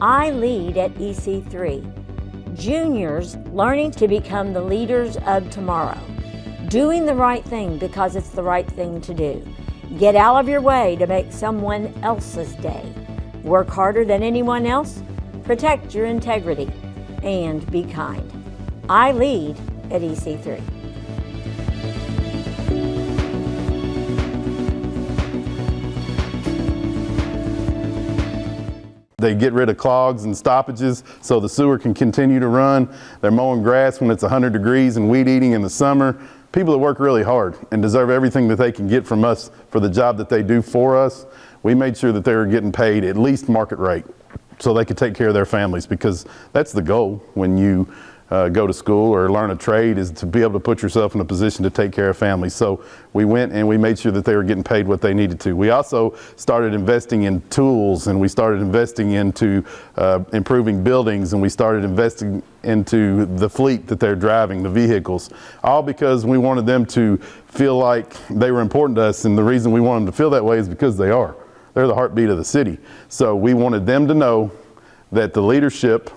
iLead at EC3. Juniors learning to become the leaders of tomorrow. Doing the right thing because it's the right thing to do. Get out of your way to make someone else's day. Work harder than anyone else. Protect your integrity. And be kind. iLead at EC3. They get rid of clogs and stoppages so the sewer can continue to run. They're mowing grass when it's 100 degrees and weed eating in the summer. People that work really hard and deserve everything that they can get from us for the job that they do for us. We made sure that they were getting paid at least market rate so they could take care of their families, because that's the goal when you go to school or learn a trade, is to be able to put yourself in a position to take care of families. So we went and we made sure that they were getting paid what they needed to. We also started investing in tools, and we started investing into improving buildings, and we started investing into the fleet that they're driving, the vehicles, all because we wanted them to feel like they were important to us. And the reason we want them to feel that way is because they are. They're the heartbeat of the city. So we wanted them to know that the leadership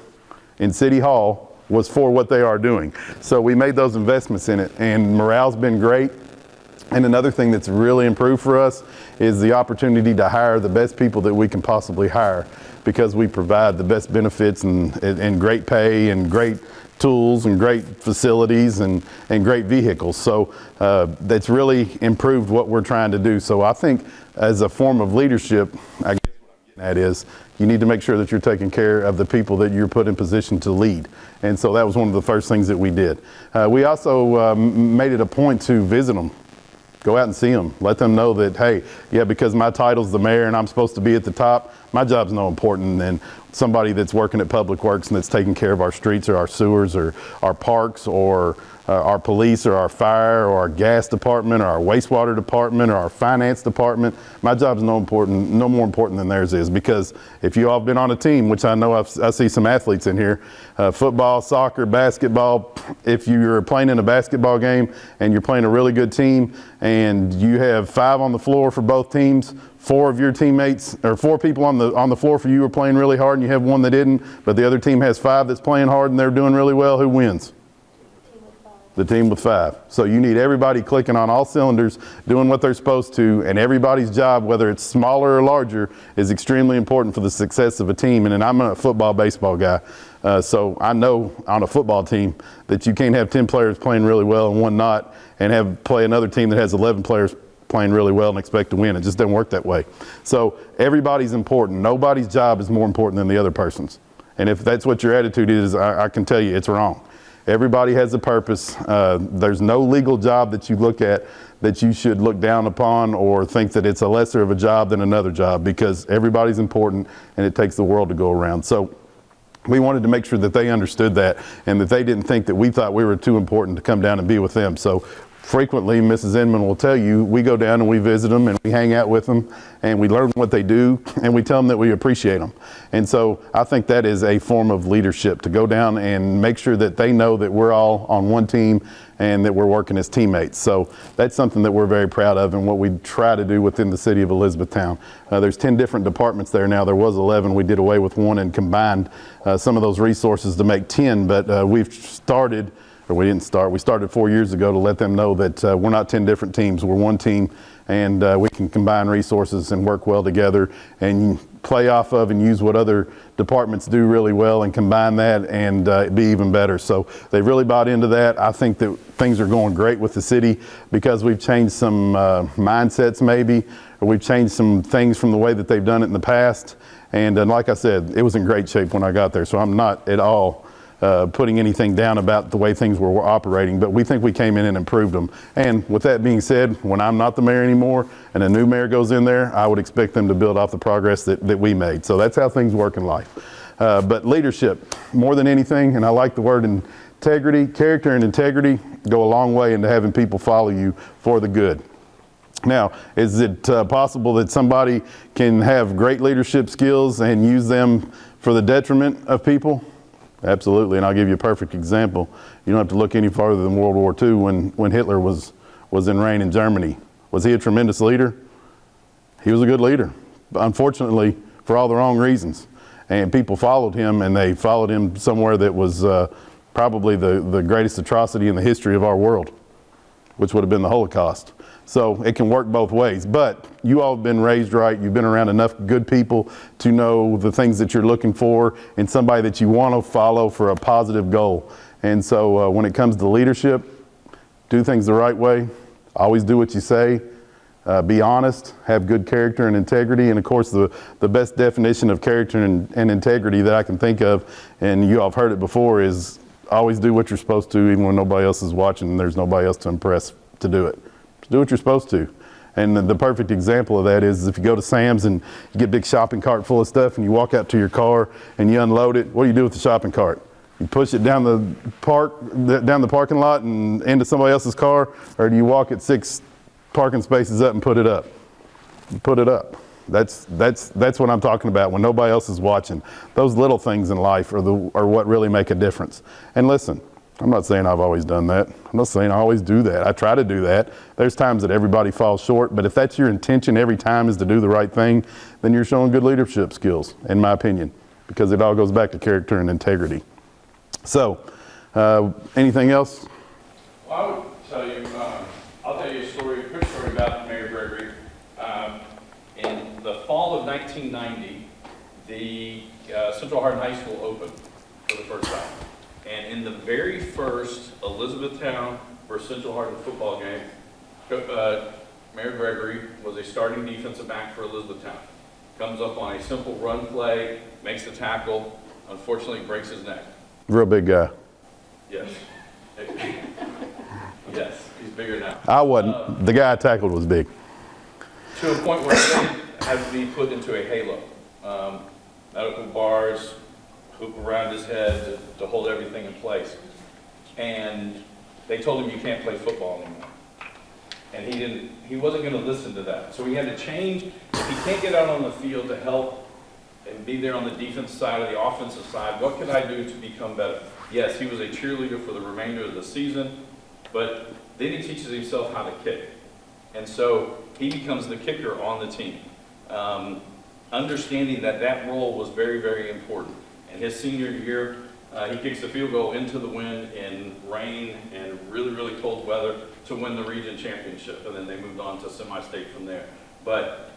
in City Hall was for what they are doing. So we made those investments in it, and morale's been great. And another thing that's really improved for us is the opportunity to hire the best people that we can possibly hire, because we provide the best benefits and great pay and great tools and great facilities and great vehicles. So that's really improved what we're trying to do. So I think as a form of leadership, I guess what I'm getting at is, you need to make sure that you're taking care of the people that you're put in position to lead. And so that was one of the first things that we did. We also made it a point to visit them. Go out and see them. Let them know that, hey, yeah, because my title's the mayor and I'm supposed to be at the top, my job's no important than somebody that's working at Public Works and that's taking care of our streets or our sewers or our parks or our police or our fire or our gas department or our wastewater department or our finance department. My job's no more important than theirs is, because if you all have been on a team, which I know I see some athletes in here, football, soccer, basketball, if you're playing in a basketball game and you're playing a really good team and you have 5 on the floor for both teams, 4 of your teammates, or 4 people on the floor for you are playing really hard, and you have one that didn't, but the other team has 5 that's playing hard and they're doing really well, who wins? The team with 5. So you need everybody clicking on all cylinders, doing what they're supposed to, and everybody's job, whether it's smaller or larger, is extremely important for the success of a team. And I'm a football, baseball guy, so I know on a football team that you can't have 10 players playing really well and one not, and play another team that has 11 players playing really well and expect to win. It just doesn't work that way. So everybody's important. Nobody's job is more important than the other person's. And if that's what your attitude is, I can tell you it's wrong. Everybody has a purpose. There's no legal job that you look at that you should look down upon or think that it's a lesser of a job than another job, because everybody's important and it takes the world to go around. So we wanted to make sure that they understood that and that they didn't think that we thought we were too important to come down and be with them. So frequently, Mrs. Inman will tell you, we go down and we visit them and we hang out with them and we learn what they do and we tell them that we appreciate them. And so I think that is a form of leadership, to go down and make sure that they know that we're all on one team and that we're working as teammates. So that's something that we're very proud of and what we try to do within the city of Elizabethtown. There's 10 different departments there now. There was 11. We did away with one and combined some of those resources to make 10, but we've started, or we didn't start, we started 4 years ago to let them know that we're not 10 different teams, we're one team, and we can combine resources and work well together and play off of and use what other departments do really well and combine that and be even better. So they've really bought into that. I think that things are going great with the city because we've changed some mindsets maybe, or we've changed some things from the way that they've done it in the past. And like I said, it was in great shape when I got there, so I'm not at all putting anything down about the way things were operating, but we think we came in and improved them. And with that being said, when I'm not the mayor anymore and a new mayor goes in there, I would expect them to build off the progress that we made. So that's how things work in life. But leadership, more than anything, and I like the word integrity, character and integrity go a long way into having people follow you for the good. Now, is it possible that somebody can have great leadership skills and use them for the detriment of people? Absolutely, and I'll give you a perfect example. You don't have to look any farther than World War II when Hitler was in reign in Germany. Was he a tremendous leader? He was a good leader, unfortunately, for all the wrong reasons. and people followed him, and they followed him somewhere that was probably the greatest atrocity in the history of our world, which would have been the Holocaust. So it can work both ways, but you all have been raised right. You've been around enough good people to know the things that you're looking for in somebody that you want to follow for a positive goal. And so when it comes to leadership, do things the right way. Always do what you say. Be honest, have good character and integrity. And of course, the best definition of character and integrity that I can think of, and you all have heard it before, is always do what you're supposed to, even when nobody else is watching and there's nobody else to impress to do it. Just do what you're supposed to. And the perfect example of that is if you go to Sam's and you get a big shopping cart full of stuff and you walk out to your car and you unload it, what do you do with the shopping cart? You push it down the parking lot and into somebody else's car, or do you walk it 6 parking spaces up and put it up? You put it up. That's what I'm talking about when nobody else is watching. Those little things in life are what really make a difference. And listen, I'm not saying I've always done that. I'm not saying I always do that. I try to do that. There's times that everybody falls short, but if that's your intention every time is to do the right thing, then you're showing good leadership skills, in my opinion, because it all goes back to character and integrity. So, anything else? Well, I would tell you, I'll tell you a quick story about Mayor Gregory. In the fall of 1990, the Central Hardin High School opened for the first time. And in the very first Elizabethtown versus Central Hardin football game, Mayor Gregory was a starting defensive back for Elizabethtown. Comes up on a simple run play, makes the tackle, unfortunately breaks his neck. Real big guy. Yes. Yes, he's bigger now. I wasn't. The guy I tackled was big. To a point where he had to be put into a halo. Medical bars, hoop around his head to hold everything in place. And they told him you can't play football anymore. And he wasn't going to listen to that. So he had to change. If he can't get out on the field to help and be there on the defensive side or the offensive side, what could I do to become better? Yes, he was a cheerleader for the remainder of the season, but then he teaches himself how to kick. And so he becomes the kicker on the team. Understanding that role was very, very important. And his senior year, he kicks the field goal into the wind in rain and really, really cold weather to win the region championship. And then they moved on to semi-state from there. But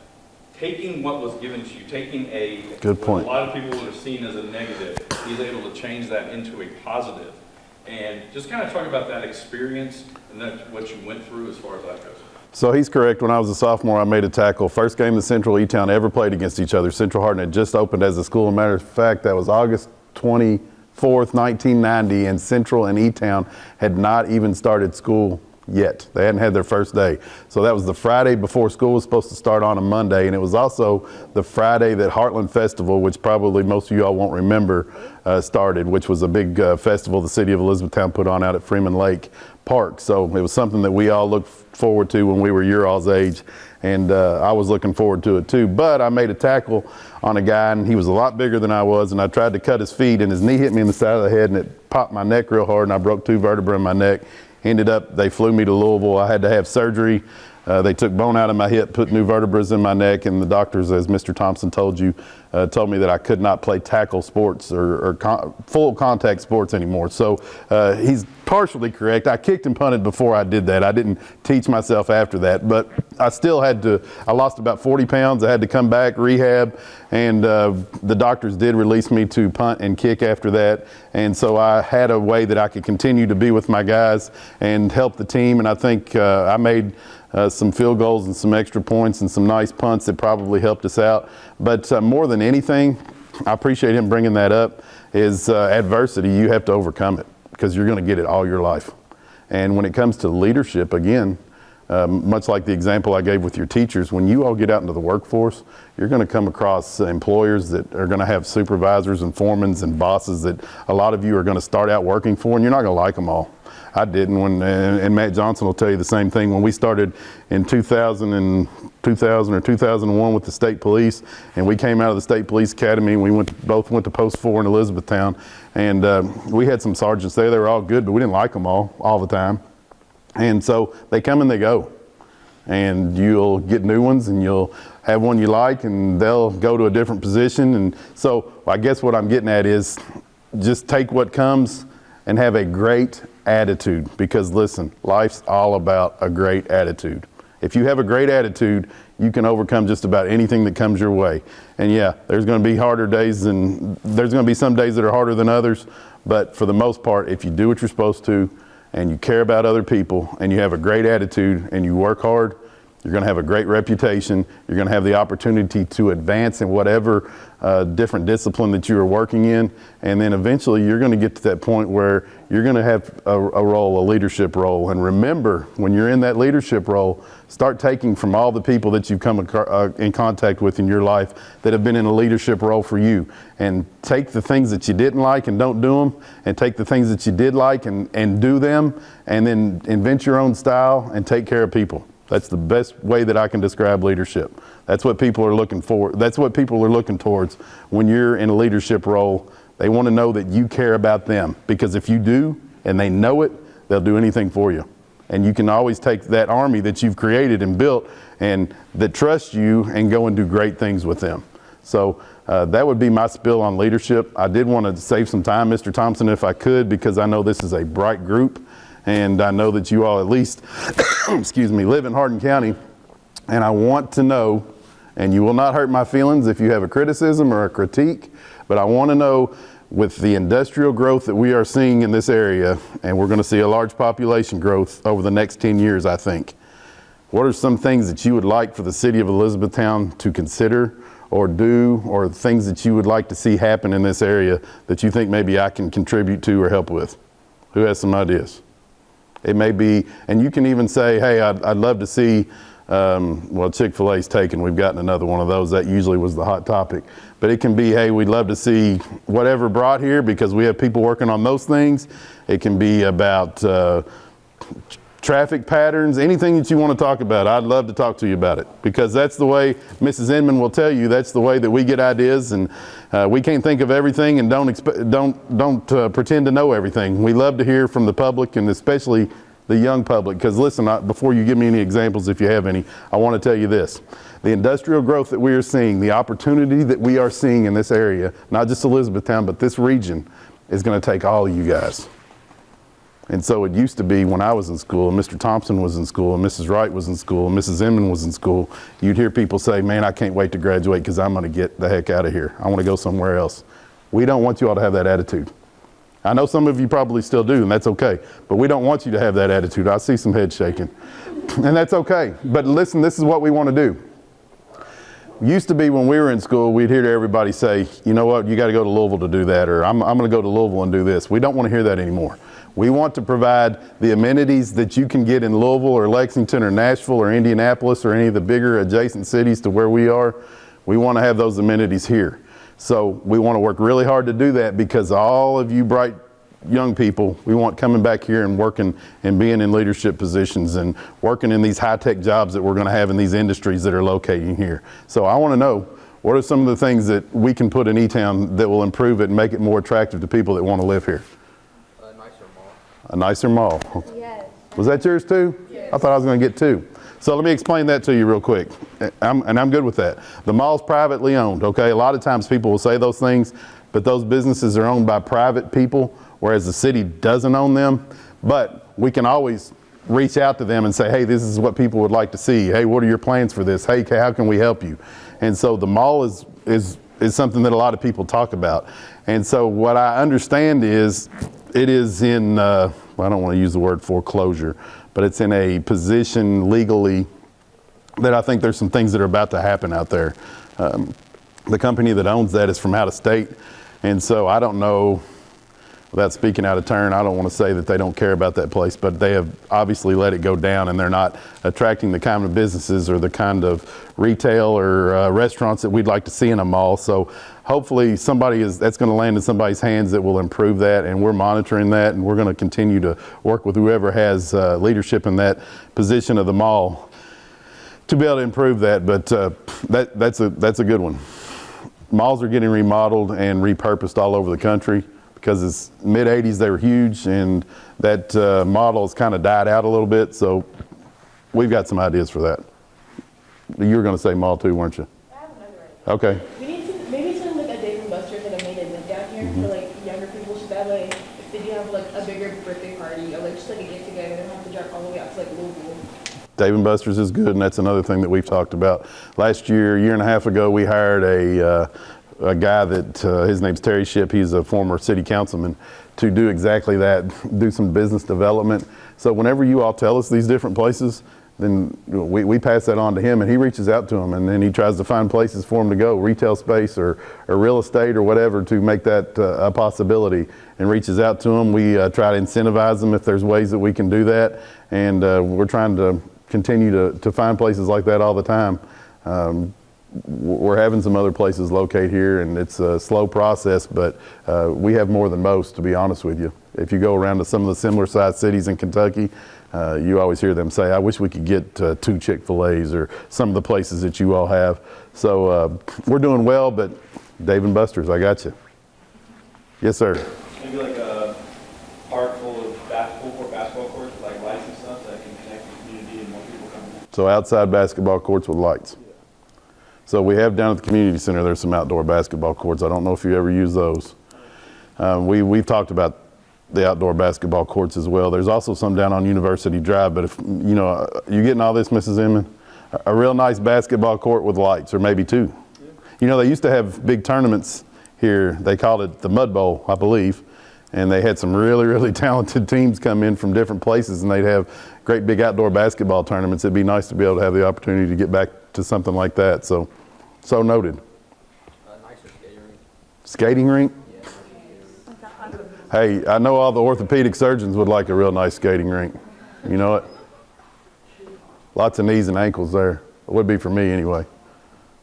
taking what was given to you, taking good point. What a lot of people would have seen as a negative, he's able to change that into a positive. And just kind of talk about that experience and that's what you went through as far as that goes. So he's correct. When I was a sophomore, I made a tackle. First game that Central E-Town ever played against each other. Central Hardin had just opened as a school. As a matter of fact, that was August 24th, 1990, and Central and E-Town had not even started school yet. They hadn't had their first day. So that was the Friday before school was supposed to start on a Monday, and it was also the Friday that Heartland Festival, which probably most of you all won't remember, started, which was a big festival the city of Elizabethtown put on out at Freeman Lake Park. So it was something that we all looked forward to when we were your all's age, and I was looking forward to it too. But I made a tackle on a guy, and he was a lot bigger than I was, and I tried to cut his feet, and his knee hit me in the side of the head, and it popped my neck real hard, and I broke 2 vertebrae in my neck. Ended up, they flew me to Louisville. I had to have surgery. They took bone out of my hip, put new vertebrae in my neck, and the doctors, as Mr. Thompson told you, told me that I could not play tackle sports or full contact sports anymore. So he's partially correct. I kicked and punted before I did that. I didn't teach myself after that, but I still had to. I lost about 40 pounds. I had to come back, rehab, and the doctors did release me to punt and kick after that. And so I had a way that I could continue to be with my guys and help the team. And I think I made some field goals and some extra points and some nice punts that probably helped us out. But more than anything, I appreciate him bringing that up, is adversity. You have to overcome it because you're going to get it all your life. And when it comes to leadership, again, much like the example I gave with your teachers, when you all get out into the workforce, you're going to come across employers that are going to have supervisors and foremans and bosses that a lot of you are going to start out working for, and you're not going to like them all. I didn't, and Matt Johnson will tell you the same thing. When we started in 2000 or 2001 with the state police, and we came out of the state police academy, and we both went to Post 4 in Elizabethtown, and we had some sergeants there. They were all good, but we didn't like them all the time. And so they come and they go. and you'll get new ones, and you'll have one you like, and they'll go to a different position. And so I guess what I'm getting at is just take what comes and have a great attitude, because listen, life's all about a great attitude. If you have a great attitude, you can overcome just about anything that comes your way. And yeah, there's going to be harder days, and there's going to be some days that are harder than others, but for the most part, if you do what you're supposed to, and you care about other people, and you have a great attitude, and you work hard, you're going to have a great reputation. You're going to have the opportunity to advance in whatever different discipline that you are working in. And then eventually you're going to get to that point where you're going to have a role, a leadership role. And remember, when you're in that leadership role, start taking from all the people that you've come in contact with in your life that have been in a leadership role for you. And take the things that you didn't like and don't do them, and take the things that you did like and do them, and then invent your own style and take care of people. That's the best way that I can describe leadership. That's what people are looking for. That's what people are looking towards when you're in a leadership role. They want to know that you care about them, because if you do and they know it, they'll do anything for you. And you can always take that army that you've created and built and that trusts you and go and do great things with them. So that would be my spill on leadership. I did want to save some time, Mr. Thompson, if I could, because I know this is a bright group. And I know that you all at least, excuse me, live in Hardin County. And I want to know, and you will not hurt my feelings if you have a criticism or a critique, but I want to know, with the industrial growth that we are seeing in this area, and we're going to see a large population growth over the next 10 years, I think, what are some things that you would like for the city of Elizabethtown to consider or do, or things that you would like to see happen in this area that you think maybe I can contribute to or help with? Who has some ideas? It may be, and you can even say, hey, I'd love to see, well, Chick-fil-A's taken. We've gotten another one of those. That usually was the hot topic. But it can be, hey, we'd love to see whatever brought here, because we have people working on those things. It can be about traffic patterns, anything that you want to talk about. I'd love to talk to you about it, because that's the way Mrs. Inman will tell you. That's the way that we get ideas, and we can't think of everything, and don't pretend to know everything. We love to hear from the public, and especially the young public, because listen, before you give me any examples, if you have any, I want to tell you this. The industrial growth that we are seeing, the opportunity that we are seeing in this area, not just Elizabethtown, but this region, is going to take all of you guys. And so it used to be when I was in school, and Mr. Thompson was in school, and Mrs. Wright was in school, and Mrs. Inman was in school, you'd hear people say, man, I can't wait to graduate because I'm going to get the heck out of here. I want to go somewhere else. We don't want you all to have that attitude. I know some of you probably still do, and that's okay. But we don't want you to have that attitude. I see some heads shaking. And that's okay. But listen, this is what we want to do. Used to be when we were in school, we'd hear everybody say, you know what, you got to go to Louisville to do that, or I'm going to go to Louisville and do this. We don't want to hear that anymore. We want to provide the amenities that you can get in Louisville or Lexington or Nashville or Indianapolis or any of the bigger adjacent cities to where we are. We want to have those amenities here. So we want to work really hard to do that, because all of you bright young people, we want coming back here and working and being in leadership positions and working in these high-tech jobs that we're going to have in these industries that are locating here. So I want to know, what are some of the things that we can put in E-Town that will improve it and make it more attractive to people that want to live here? A nicer mall. A nicer mall. Yes. Was that yours too? Yes. I thought I was going to get two. So let me explain that to you real quick. I'm good with that. The mall's privately owned, okay? A lot of times people will say those things, but those businesses are owned by private people, whereas the city doesn't own them. But we can always reach out to them and say, hey, this is what people would like to see. Hey, what are your plans for this? Hey, how can we help you? And so the mall is something that a lot of people talk about. And so what I understand is it is in, I don't want to use the word foreclosure, but it's in a position legally that I think there's some things that are about to happen out there. The company that owns that is from out of state. And so I don't know, without speaking out of turn, I don't want to say that they don't care about that place, but they have obviously let it go down, and they're not attracting the kind of businesses or the kind of retail or restaurants that we'd like to see in a mall. So hopefully that's going to land in somebody's hands that will improve that, and we're monitoring that, and we're going to continue to work with whoever has leadership in that position of the mall to be able to improve that. But that's a good one. Malls are getting remodeled and repurposed all over the country, because it's mid-'80s they were huge, and that model has kind of died out a little bit. So we've got some ideas for that. You were going to say mall too, weren't you? I have another idea. Okay. We need to maybe something like a Dave & Buster's, like a main event down here for like younger people, so that way if they do have like a bigger birthday party or like just like a get together, they don't have to drive all the way out to like Louisville. Dave & Buster's is good, and that's another thing that we've talked about. Last year and a half ago, we hired a guy that his name's Terry Shipp. He's a former city councilman to do exactly that, do some business development. So whenever you all tell us these different places, then we pass that on to him, and he reaches out to them, and then he tries to find places for them to go, retail space or real estate or whatever, to make that a possibility, and reaches out to them. We try to incentivize them if there's ways that we can do that, and we're trying to continue to find places like that all the time. We're having some other places locate here, and it's a slow process, but we have more than most, to be honest with you. If you go around to some of the similar sized cities in Kentucky, you always hear them say, I wish we could get 2 Chick-fil-A's or some of the places that you all have. So we're doing well, but Dave & Buster's, I got you. Yes, sir. Maybe like a park full of basketball courts with like lights and stuff that can connect the community and more people come in. So outside basketball courts with lights. So we have down at the community center, there's some outdoor basketball courts. I don't know if you ever use those. We've talked about the outdoor basketball courts as well. There's also some down on University Drive, but if, you know, you getting all this, Mrs. Inman? A real nice basketball court with lights, or maybe 2. Yeah. You know, they used to have big tournaments here. They called it the Mud Bowl, I believe. And they had some really, really talented teams come in from different places, and they'd have great big outdoor basketball tournaments. It'd be nice to be able to have the opportunity to get back to something like that. So noted. Nicer skating rink. Skating rink? Yeah, Hey, I know all the orthopedic surgeons would like a real nice skating rink. You know it? Lots of knees and ankles there. It would be for me anyway.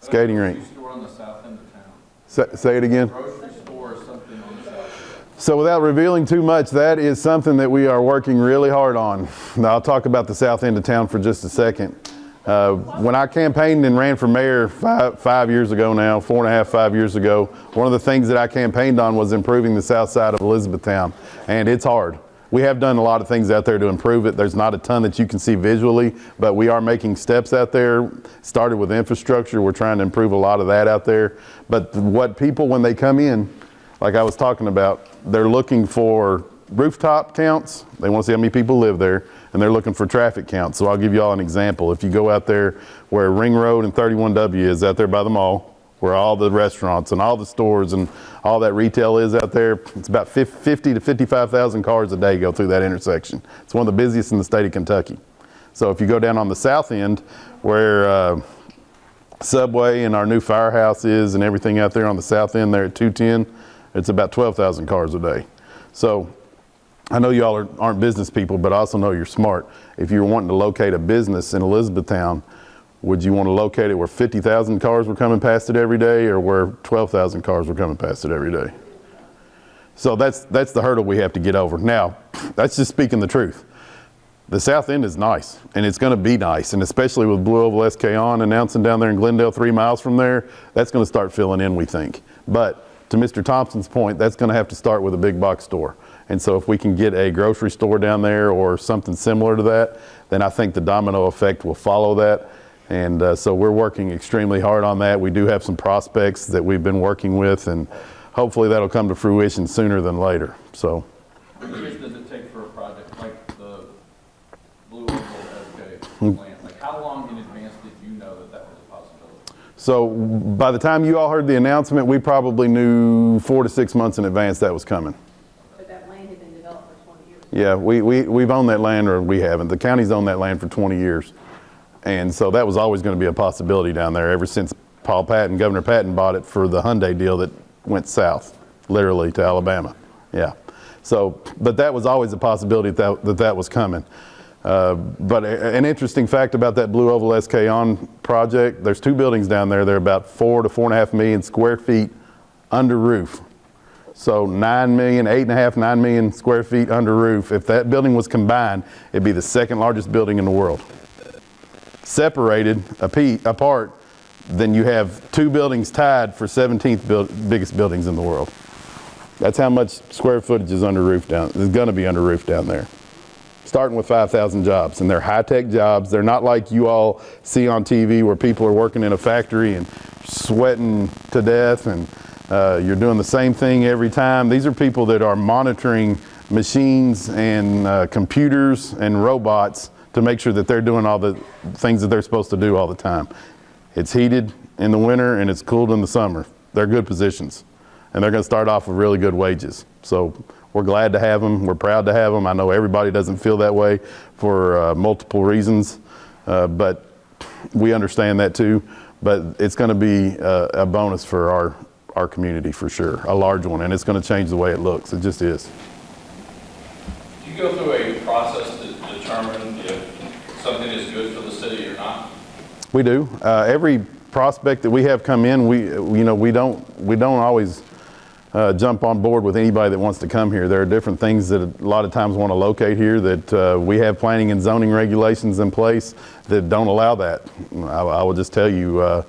Skating rink. Grocery store on the south end of town. Say it again. Grocery store or something on the south end. So without revealing too much, that is something that we are working really hard on. Now I'll talk about the south end of town for just a second. When I campaigned and ran for mayor 5 years ago now, 4.5, 5 years ago, one of the things that I campaigned on was improving the south side of Elizabethtown, and it's hard. We have done a lot of things out there to improve it. There's not a ton that you can see visually, but we are making steps out there. Started with infrastructure. We're trying to improve a lot of that out there. But what people, when they come in, like I was talking about, they're looking for rooftop counts. They want to see how many people live there, and they're looking for traffic counts. So I'll give you all an example. If you go out there where Ring Road and 31W is, out there by the mall, where all the restaurants and all the stores and all that retail is out there, it's about 50 to 55,000 cars a day go through that intersection. It's one of the busiest in the state of Kentucky. So if you go down on the south end where Subway and our new firehouse is and everything out there on the south end there at 210, it's about 12,000 cars a day. So I know y'all aren't business people, but I also know you're smart. If you're wanting to locate a business in Elizabethtown, would you want to locate it where 50,000 cars were coming past it every day, or where 12,000 cars were coming past it every day? So that's the hurdle we have to get over. Now, that's just speaking the truth. The south end is nice, and it's going to be nice, and especially with Blue Oval SK on announcing down there in Glendale 3 miles from there, that's going to start filling in, we think. But to Mr. Thompson's point, that's going to have to start with a big box store. And so if we can get a grocery store down there or something similar to that, then I think the domino effect will follow that. And so we're working extremely hard on that. We do have some prospects that we've been working with, and hopefully that'll come to fruition sooner than later. So. How many years does it take for a project like the Blue Oval SK plant? Like, how long in advance did you know that that was a possibility? So by the time you all heard the announcement, we probably knew 4 to 6 months in advance that was coming. But that land had been developed for 20 years. Yeah, we've owned that land, or we haven't. The county's owned that land for 20 years. And so that was always going to be a possibility down there ever since Governor Patton bought it for the Hyundai deal that went south, literally to Alabama. Yeah. So, but that was always a possibility that was coming. But an interesting fact about that Blue Oval SK on project, there's 2 buildings down there. They're about 4 to 4.5 million square feet under roof. So 9 million, 8.5, 9 million square feet under roof. If that building was combined, it'd be the 2nd largest building in the world. Separated apart, then you have 2 buildings tied for 17th biggest buildings in the world. That's how much square footage is under roof is going to be under roof down there. starting with 5,000 jobs, and they're high-tech jobs. They're not like you all see on TV where people are working in a factory and sweating to death, and you're doing the same thing every time. These are people that are monitoring machines and computers and robots to make sure that they're doing all the things that they're supposed to do all the time. It's heated in the winter and it's cooled in the summer. They're good positions, and they're going to start off with really good wages. So we're glad to have them. We're proud to have them. I know everybody doesn't feel that way for multiple reasons, but we understand that too. But it's going to be a bonus for our community for sure, a large one, and it's going to change the way it looks. It just is. Do you go through a process to determine if something is good for the city or not? We do. Every prospect that we have come in, we don't always jump on board with anybody that wants to come here. There are different things that a lot of times want to locate here that we have planning and zoning regulations in place that don't allow that. I will just tell you,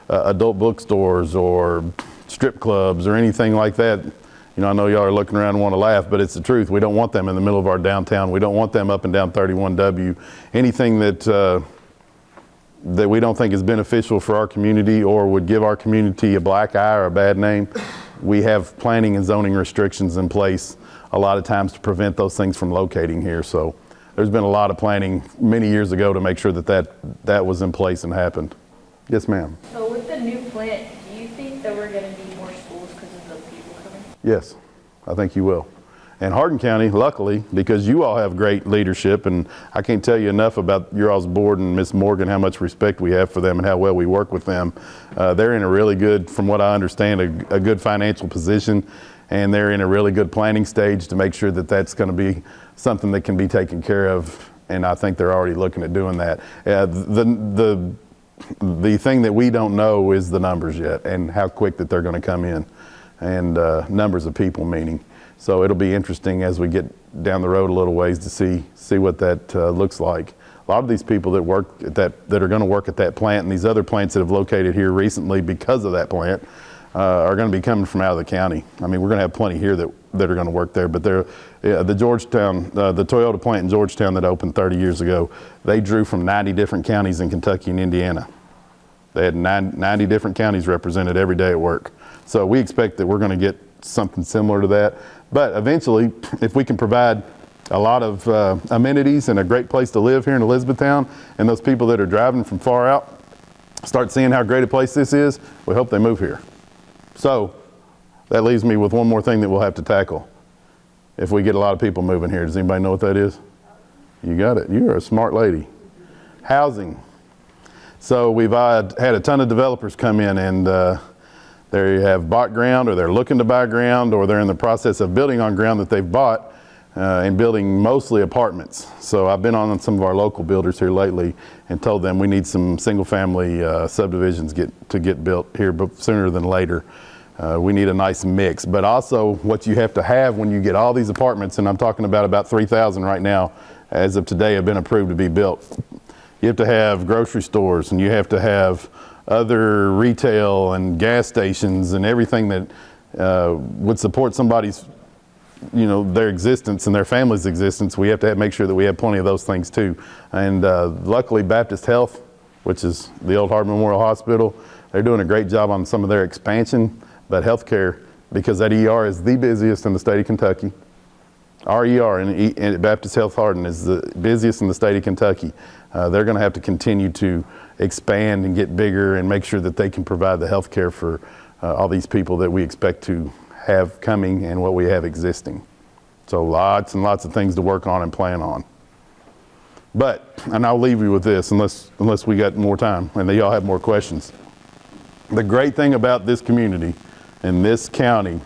adult bookstores or strip clubs or anything like that. I know y'all are looking around and want to laugh, but it's the truth. We don't want them in the middle of our downtown. We don't want them up and down 31W. Anything that we don't think is beneficial for our community or would give our community a black eye or a bad name, we have planning and zoning restrictions in place a lot of times to prevent those things from locating here. So there's been a lot of planning many years ago to make sure that was in place and happened. Yes, ma'am. So with the new plant, do you think that we're going to need more schools because of the people coming? Yes, I think you will. And Hardin County, luckily, because you all have great leadership, and I can't tell you enough about your all's board and Miss Morgan, how much respect we have for them and how well we work with them. They're in a really good, from what I understand, a good financial position, and they're in a really good planning stage to make sure that that's going to be something that can be taken care of, and I think they're already looking at doing that. The thing that we don't know is the numbers yet and how quick that they're going to come in, and numbers of people meaning. So it'll be interesting as we get down the road a little ways to see what that looks like. A lot of these people that work at that are going to work at that plant and these other plants that have located here recently because of that plant are going to be coming from out of the county. I mean, we're going to have plenty here that are going to work there, but the Georgetown, the Toyota plant in Georgetown that opened 30 years ago, they drew from 90 different counties in Kentucky and Indiana. They had 90 different counties represented every day at work. So we expect that we're going to get something similar to that. But eventually, if we can provide a lot of amenities and a great place to live here in Elizabethtown, and those people that are driving from far out start seeing how great a place this is, we hope they move here. So that leaves me with one more thing that we'll have to tackle. If we get a lot of people moving here, does anybody know what that is? You got it. You're a smart lady. Housing. So we've had a ton of developers come in, and they have bought ground, or they're looking to buy ground, or they're in the process of building on ground that they've bought and building mostly apartments. So I've been on some of our local builders here lately and told them we need some single family subdivisions to get built here sooner than later. We need a nice mix, but also what you have to have when you get all these apartments, and I'm talking about 3,000 right now as of today have been approved to be built. You have to have grocery stores, and you have to have other retail and gas stations and everything that would support somebody's, their existence and their family's existence. We have to make sure that we have plenty of those things too. And luckily Baptist Health, which is the old Hardin Memorial Hospital, they're doing a great job on some of their expansion, but healthcare, because that ER is the busiest in the state of Kentucky. Our ER in Baptist Health Hardin is the busiest in the state of Kentucky. They're going to have to continue to expand and get bigger and make sure that they can provide the health care for all these people that we expect to have coming and what we have existing. So lots and lots of things to work on and plan on. And I'll leave you with this unless we got more time and y'all have more questions. The great thing about this community and this county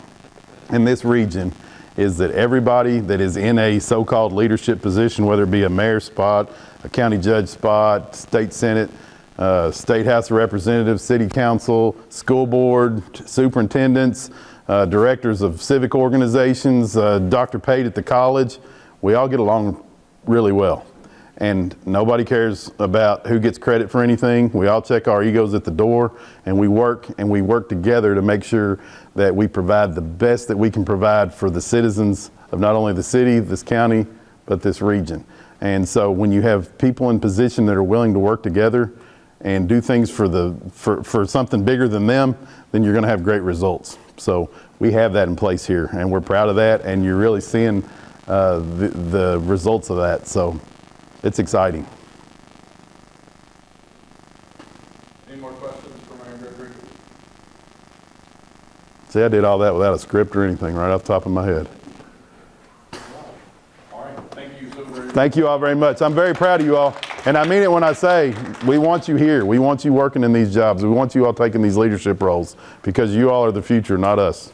and this region is that everybody that is in a so-called leadership position, whether it be a mayor spot, a county judge spot, state senate, state house of representatives, city council, school board, superintendents, directors of civic organizations, Dr. Pate at the college, we all get along really well. And nobody cares about who gets credit for anything. We all check our egos at the door, and we work together to make sure that we provide the best that we can provide for the citizens of not only the city, this county, but this region. And so when you have people in position that are willing to work together and do things for something bigger than them, then you're going to have great results. So we have that in place here, and we're proud of that, and you're really seeing the results of that. So it's exciting. Any more questions for Mayor Gregory? See, I did all that without a script or anything, right off the top of my head. All right, thank you so very much. Thank you all very much. I'm very proud of you all. And I mean it when I say we want you here. We want you working in these jobs. We want you all taking these leadership roles because you all are the future, not us.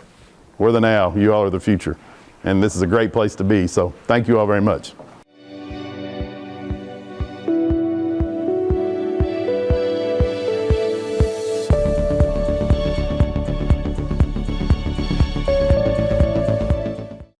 We're the now. You all are the future. And this is a great place to be. So thank you all very much.